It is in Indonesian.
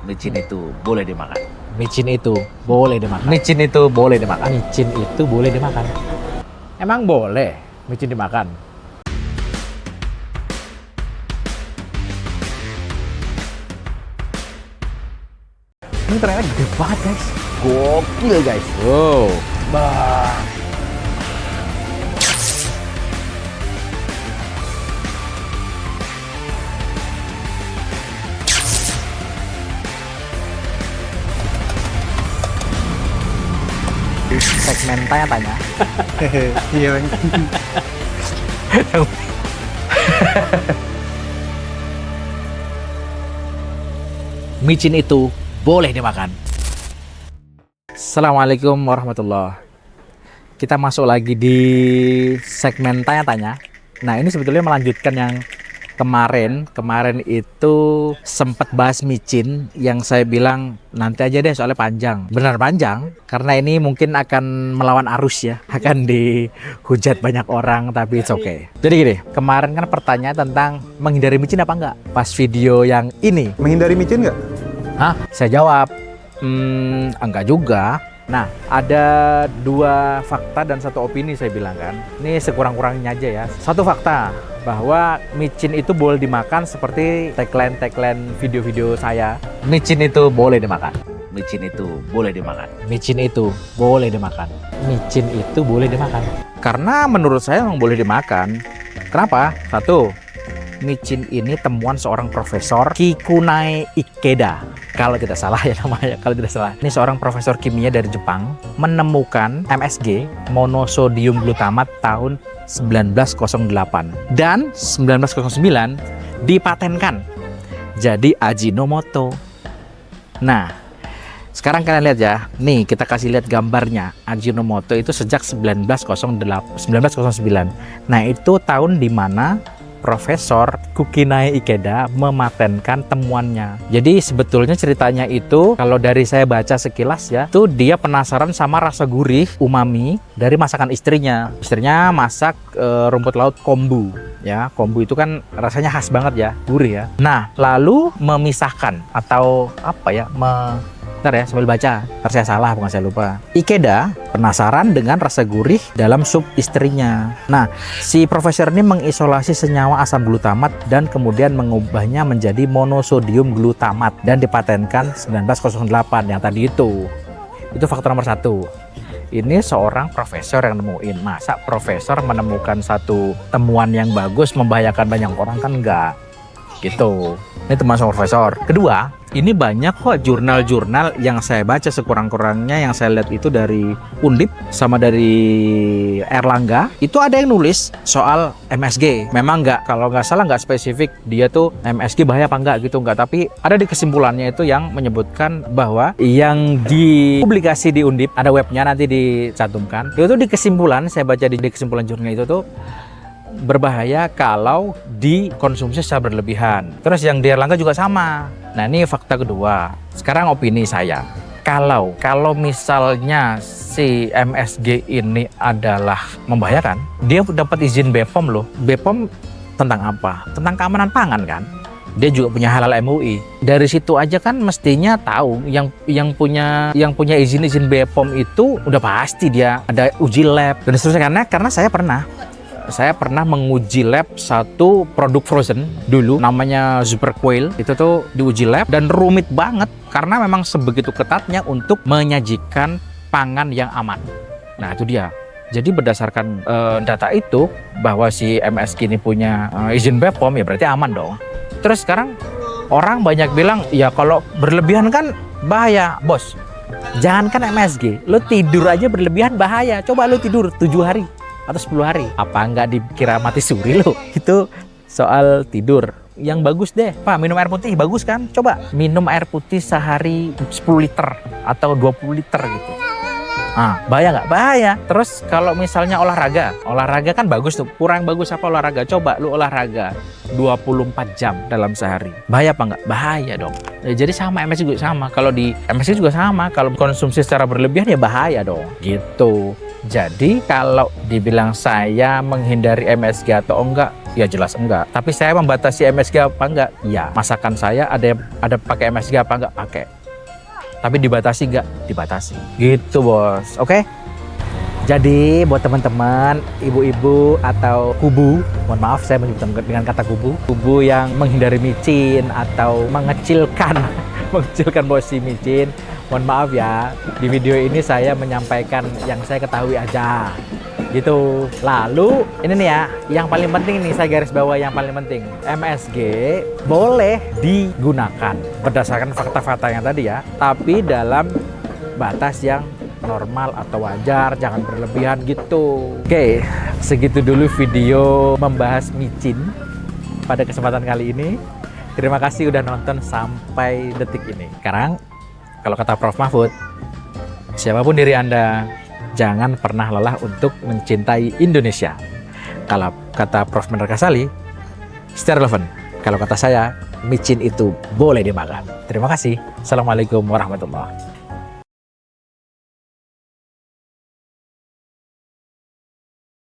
Micin itu boleh dimakan. Micin itu boleh dimakan. Micin itu boleh dimakan. Micin itu boleh dimakan. Emang boleh micin dimakan? Ini ternyata gede banget guys. Gokil guys. Wow. Bah. Segmen tanya-tanya. Iya bang. Micin itu boleh dimakan. Assalamualaikum warahmatullahi. Kita masuk lagi di segmen tanya-tanya. Nah, ini sebetulnya melanjutkan yang kemarin. Kemarin itu sempat bahas micin yang saya bilang nanti aja deh soalnya panjang. Benar panjang karena ini mungkin akan melawan arus ya. Akan dihujat banyak orang tapi it's okay. Jadi gini, kemarin kan pertanyaan tentang menghindari micin apa enggak? Pas video yang ini. Menghindari micin nggak? Hah? Saya jawab, enggak juga. Nah, ada dua fakta dan satu opini saya bilang kan. Ini sekurang-kurangnya aja ya. Satu fakta, bahwa micin itu boleh dimakan seperti tagline-tagline video-video saya. Micin itu boleh dimakan. Micin itu boleh dimakan. Micin itu boleh dimakan. Micin itu boleh dimakan. Karena menurut saya memang boleh dimakan. Kenapa? Satu, micin ini temuan seorang profesor Kikunae Ikeda. Kalau tidak salah ya namanya, kalau tidak salah. Ini seorang profesor kimia dari Jepang menemukan MSG, monosodium glutamat tahun 1908 dan 1909 dipatenkan jadi Ajinomoto. Nah, sekarang kalian lihat ya. Nih, kita kasih lihat gambarnya. Ajinomoto itu sejak 1909. Nah, itu tahun dimana Profesor Kikunae Ikeda mematenkan temuannya. Jadi sebetulnya ceritanya itu kalau dari saya baca sekilas ya, tuh dia penasaran sama rasa gurih umami dari masakan istrinya. Istrinya masak rumput laut kombu ya. Kombu itu kan rasanya khas banget ya, gurih ya. Nah, lalu memisahkan atau apa ya, Bentar ya, sambil baca. Ntar saya salah, bukan saya lupa. Ikeda penasaran dengan rasa gurih dalam sup istrinya. Nah, si profesor ini mengisolasi senyawa asam glutamat dan kemudian mengubahnya menjadi monosodium glutamat dan dipatenkan 1908 yang tadi itu. Itu faktor nomor satu. Ini seorang profesor yang nemuin. Masa profesor menemukan satu temuan yang bagus membahayakan banyak orang kan enggak? Gitu. Ini teman sama profesor. Kedua, ini banyak kok jurnal-jurnal yang saya baca sekurang-kurangnya yang saya lihat itu dari Undip sama dari Erlangga. Itu ada yang nulis soal MSG. Memang nggak, kalau nggak salah nggak spesifik dia tuh MSG bahaya apa nggak gitu, nggak. Tapi ada di kesimpulannya itu yang menyebutkan bahwa yang dipublikasi di Undip, ada webnya nanti dicantumkan. Itu di kesimpulan, saya baca di kesimpulan jurnal itu tuh berbahaya kalau dikonsumsi secara berlebihan. Terus yang di Erlangga juga sama. Nah, ini fakta kedua. Sekarang opini saya. Kalau misalnya si MSG ini adalah membahayakan, dia dapat izin BPOM loh. BPOM tentang apa? Tentang keamanan pangan kan? Dia juga punya halal MUI. Dari situ aja kan mestinya tahu yang punya izin BPOM itu udah pasti dia ada uji lab dan seterusnya, karena saya pernah menguji lab satu produk frozen dulu namanya Super Quail. Itu tuh diuji lab dan rumit banget karena memang sebegitu ketatnya untuk menyajikan pangan yang aman. Nah, itu dia. Jadi berdasarkan data itu bahwa si MSG ini punya izin BPOM, ya berarti aman dong. Terus sekarang orang banyak bilang ya kalau berlebihan kan bahaya, bos. Jangankan MSG, lo tidur aja berlebihan bahaya. Coba lo tidur 7 hari atau 10 hari, apa nggak dikira mati suri lo? Itu soal tidur. Yang bagus deh, Pak, minum air putih bagus kan? Coba minum air putih sehari 10 liter atau 20 liter gitu. Bahaya nggak? Bahaya. Terus kalau misalnya olahraga kan bagus tuh. Kurang bagus apa olahraga? Coba lu olahraga 24 jam dalam sehari. Bahaya apa nggak? Bahaya dong. Ya, jadi sama, MSG juga sama. Kalau di MSG juga sama. Kalau konsumsi secara berlebihan ya bahaya dong. Gitu. Jadi kalau dibilang saya menghindari MSG atau enggak, Ya jelas enggak. Tapi saya membatasi MSG apa enggak? Ya. Masakan saya ada pakai MSG apa enggak? Pakai. Tapi dibatasi enggak? Dibatasi. Gitu, Bos. Oke? Jadi buat teman-teman, ibu-ibu atau kubu, mohon maaf saya menyebutkan dengan kata kubu yang menghindari micin atau mengecilkan porsi micin, mohon maaf ya. Di video ini saya menyampaikan yang saya ketahui aja. Gitu. Lalu ini nih ya, yang paling penting nih saya garis bawah yang paling penting. MSG boleh digunakan berdasarkan fakta-fakta yang tadi ya, tapi dalam batas yang normal atau wajar, jangan berlebihan gitu. Oke, segitu dulu video membahas micin pada kesempatan kali ini. Terima kasih udah nonton sampai detik ini. Sekarang, kalau kata Prof Mahfud, siapapun diri Anda, jangan pernah lelah untuk mencintai Indonesia. Kalau kata Prof Mendar Kasali, stay relevant. Kalau kata saya, micin itu boleh dimakan. Terima kasih. Assalamualaikum warahmatullahi wabarakatuh.